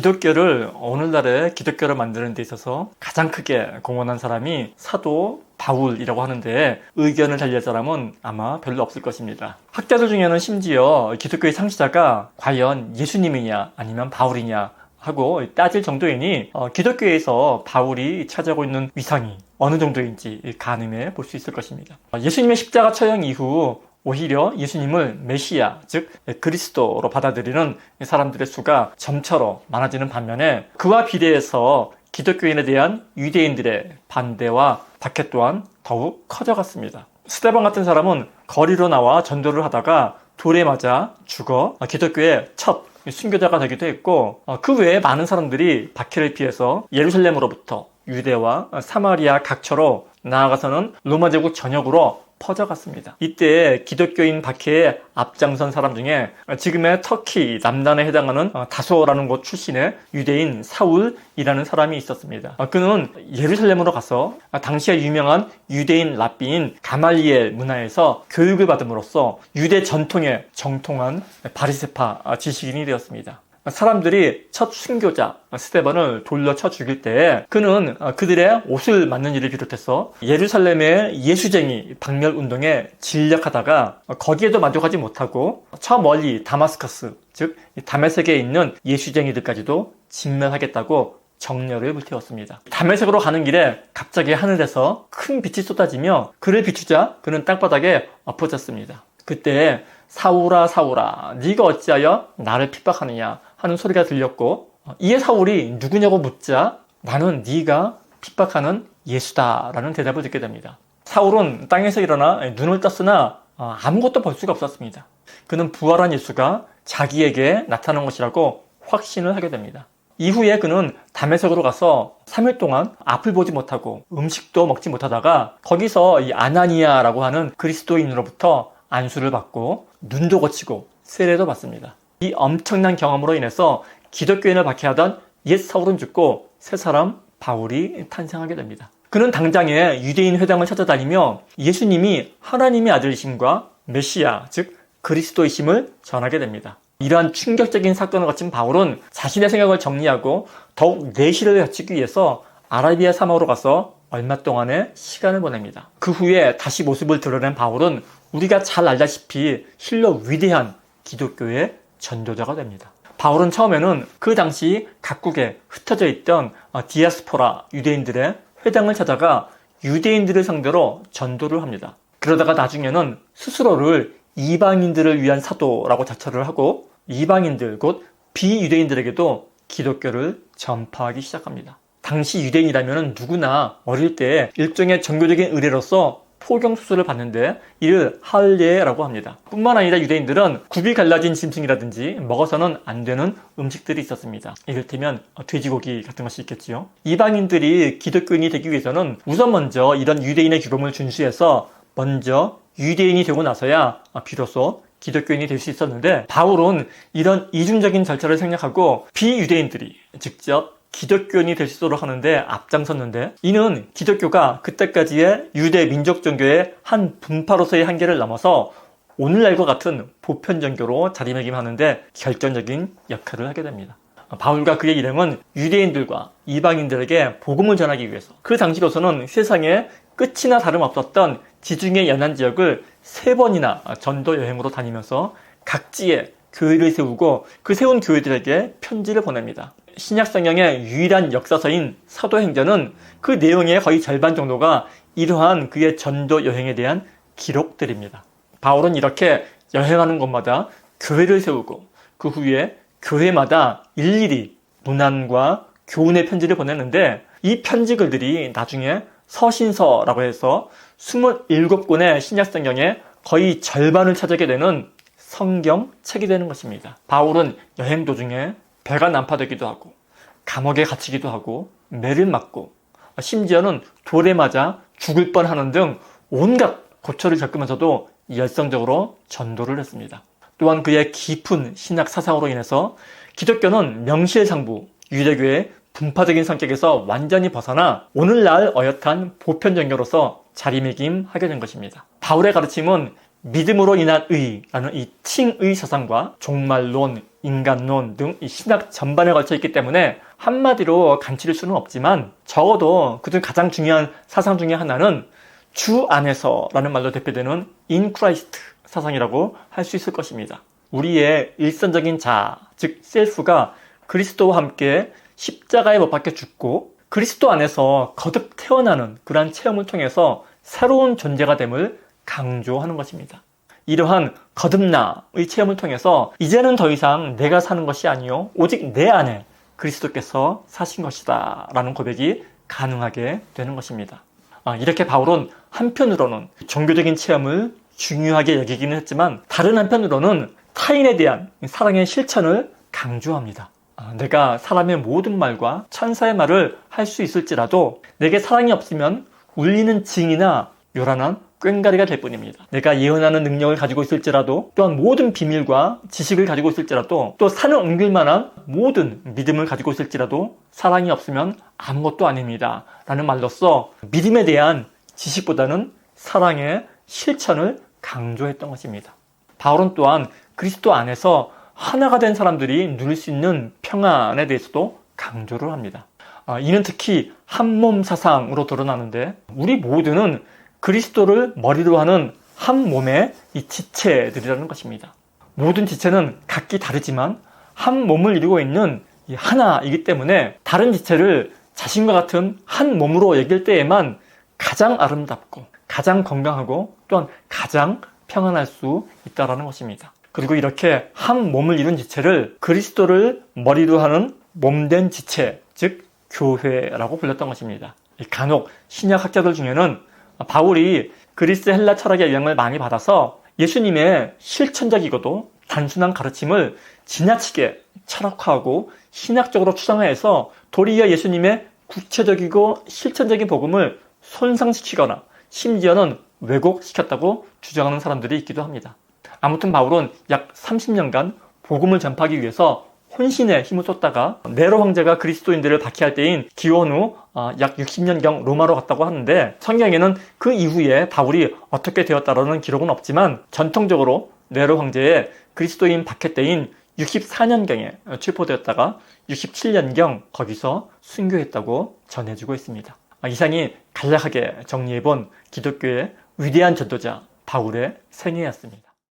기독교를 오늘날의 기독교를 만드는 데 있어서 가장 크게 공헌한 사람이 사도 바울이라고 하는데 의견을 달리할 사람은 아마 별로 없을 것입니다. 학자들 중에는 심지어 기독교의 창시자가 과연 예수님이냐 아니면 바울이냐 하고 따질 정도이니 기독교에서 바울이 차지하고 있는 위상이 어느 정도인지 가늠해 볼 수 있을 것입니다. 예수님의 십자가 처형 이후 오히려 예수님을 메시아, 즉 그리스도로 받아들이는 사람들의 수가 점차로 많아지는 반면에 그와 비례해서 기독교인에 대한 유대인들의 반대와 박해 또한 더욱 커져갔습니다. 스데반 같은 사람은 거리로 나와 전도를 하다가 돌에 맞아 죽어 기독교의 첫 순교자가 되기도 했고, 그 외에 많은 사람들이 박해를 피해서 예루살렘으로부터 유대와 사마리아 각처로 나아가서는 로마 제국 전역으로 퍼져갔습니다. 이때 기독교인 박해에 앞장선 사람 중에 지금의 터키 남단에 해당하는 다소라는 곳 출신의 유대인 사울이라는 사람이 있었습니다. 그는 예루살렘으로 가서 당시에 유명한 유대인 랍비인 가말리엘 문화에서 교육을 받음으로써 유대 전통에 정통한 바리새파 지식인이 되었습니다. 사람들이 첫 순교자 스데반을 돌려 쳐 죽일 때 그는 그들의 옷을 맞는 일을 비롯해서 예루살렘의 예수쟁이 박멸 운동에 진력하다가 거기에도 만족하지 못하고 저 멀리 다마스커스 즉 다메섹에 있는 예수쟁이들까지도 진멸하겠다고 정렬을 불태웠습니다. 다메섹으로 가는 길에 갑자기 하늘에서 큰 빛이 쏟아지며 그를 비추자 그는 땅바닥에 엎어졌습니다. 그때 사울아 사울아 네가 어찌하여 나를 핍박하느냐 하는 소리가 들렸고, 이에 사울이 누구냐고 묻자 나는 네가 핍박하는 예수다라는 대답을 듣게 됩니다. 사울은 땅에서 일어나 눈을 떴으나 아무것도 볼 수가 없었습니다. 그는 부활한 예수가 자기에게 나타난 것이라고 확신을 하게 됩니다. 이후에 그는 다메섹으로 가서 3일 동안 앞을 보지 못하고 음식도 먹지 못하다가 거기서 이 아나니아라고 하는 그리스도인으로부터 안수를 받고 눈도 고치고 세례도 받습니다. 이 엄청난 경험으로 인해서 기독교인을 박해하던 옛 사울은 죽고 새 사람 바울이 탄생하게 됩니다. 그는 당장에 유대인 회당을 찾아다니며 예수님이 하나님의 아들이심과 메시아 즉 그리스도이심을 전하게 됩니다. 이러한 충격적인 사건을 거친 바울은 자신의 생각을 정리하고 더욱 내실을 갖추기 위해서 아라비아 사막으로 가서 얼마 동안의 시간을 보냅니다. 그 후에 다시 모습을 드러낸 바울은 우리가 잘 알다시피 실로 위대한 기독교의 전도자가 됩니다. 바울은 처음에는 그 당시 각국에 흩어져 있던 디아스포라 유대인들의 회당을 찾아가 유대인들을 상대로 전도를 합니다. 그러다가 나중에는 스스로를 이방인들을 위한 사도라고 자처를 하고 이방인들 곧 비유대인들에게도 기독교를 전파하기 시작합니다. 당시 유대인이라면 누구나 어릴 때 일종의 종교적인 의례로서 포경수술을 받는데 이를 할례라고 합니다. 뿐만 아니라 유대인들은 굽이 갈라진 짐승이라든지 먹어서는 안 되는 음식들이 있었습니다. 이를테면 돼지고기 같은 것이 있겠지요. 이방인들이 기독교인이 되기 위해서는 우선 먼저 이런 유대인의 규범을 준수해서 먼저 유대인이 되고 나서야 비로소 기독교인이 될 수 있었는데, 바울은 이런 이중적인 절차를 생략하고 비유대인들이 직접 기독교인이 될 수 있도록 하는데 앞장섰는데, 이는 기독교가 그때까지의 유대 민족 종교의 한 분파로서의 한계를 넘어서 오늘날과 같은 보편 종교로 자리매김하는데 결정적인 역할을 하게 됩니다. 바울과 그의 일행은 유대인들과 이방인들에게 복음을 전하기 위해서 그 당시로서는 세상에 끝이나 다름없었던 지중해 연안 지역을 3번이나 전도 여행으로 다니면서 각지에 교회를 세우고 그 세운 교회들에게 편지를 보냅니다. 신약성경의 유일한 역사서인 사도행전은 그 내용의 거의 절반 정도가 이러한 그의 전도 여행에 대한 기록들입니다. 바울은 이렇게 여행하는 곳마다 교회를 세우고 그 후에 교회마다 일일이 문안과 교훈의 편지를 보냈는데, 이 편지글들이 나중에 서신서라고 해서 27권의 신약성경의 거의 절반을 차지하게 되는 성경책이 되는 것입니다. 바울은 여행 도중에 배가 난파되기도 하고 감옥에 갇히기도 하고 매를 맞고 심지어는 돌에 맞아 죽을 뻔하는 등 온갖 고초를 겪으면서도 열성적으로 전도를 했습니다. 또한 그의 깊은 신학 사상으로 인해서 기독교는 명실상부 유대교의 분파적인 성격에서 완전히 벗어나 오늘날 어엿한 보편 종교로서 자리매김하게 된 것입니다. 바울의 가르침은 믿음으로 인한 의라는 이 칭의 사상과 종말론, 인간론 등 이 신학 전반에 걸쳐 있기 때문에 한마디로 간추릴 수는 없지만 적어도 그중 가장 중요한 사상 중에 하나는 주 안에서라는 말로 대표되는 in Christ 사상이라고 할 수 있을 것입니다. 우리의 일선적인 자, 즉 셀프가 그리스도와 함께 십자가에 못 박혀 죽고 그리스도 안에서 거듭 태어나는 그러한 체험을 통해서 새로운 존재가 됨을 강조하는 것입니다. 이러한 거듭나의 체험을 통해서 이제는 더 이상 내가 사는 것이 아니요 오직 내 안에 그리스도께서 사신 것이다 라는 고백이 가능하게 되는 것입니다. 이렇게 바울은 한편으로는 종교적인 체험을 중요하게 여기기는 했지만 다른 한편으로는 타인에 대한 사랑의 실천을 강조합니다. 내가 사람의 모든 말과 천사의 말을 할 수 있을지라도 내게 사랑이 없으면 울리는 징이나 요란한 꽹가리가 될 뿐입니다. 내가 예언하는 능력을 가지고 있을지라도 또한 모든 비밀과 지식을 가지고 있을지라도 또 산을 옮길 만한 모든 믿음을 가지고 있을지라도 사랑이 없으면 아무것도 아닙니다. 라는 말로써 믿음에 대한 지식보다는 사랑의 실천을 강조했던 것입니다. 바울은 또한 그리스도 안에서 하나가 된 사람들이 누릴 수 있는 평안에 대해서도 강조를 합니다. 이는 특히 한몸 사상으로 드러나는데 우리 모두는 그리스도를 머리로 하는 한 몸의 이 지체들이라는 것입니다. 모든 지체는 각기 다르지만 한 몸을 이루고 있는 이 하나이기 때문에 다른 지체를 자신과 같은 한 몸으로 여길 때에만 가장 아름답고 가장 건강하고 또한 가장 평안할 수 있다는 것입니다. 그리고 이렇게 한 몸을 이룬 지체를 그리스도를 머리로 하는 몸된 지체, 즉 교회라고 불렸던 것입니다. 간혹 신약 학자들 중에는 바울이 그리스 헬라 철학의 영향을 많이 받아서 예수님의 실천적이고도 단순한 가르침을 지나치게 철학화하고 신학적으로 추상화해서 도리어 예수님의 구체적이고 실천적인 복음을 손상시키거나 심지어는 왜곡시켰다고 주장하는 사람들이 있기도 합니다. 아무튼 바울은 약 30년간 복음을 전파하기 위해서 혼신의 힘을 쏟다가 네로 황제가 그리스도인들을 박해할 때인 기원 후 약 60년경 로마로 갔다고 하는데 성경에는 그 이후에 바울이 어떻게 되었다라는 기록은 없지만 전통적으로 네로 황제의 그리스도인 박해 때인 64년경에 출포되었다가 67년경 거기서 순교했다고 전해지고 있습니다. 이상이 간략하게 정리해본 기독교의 위대한 전도자 바울의 생애였습니다.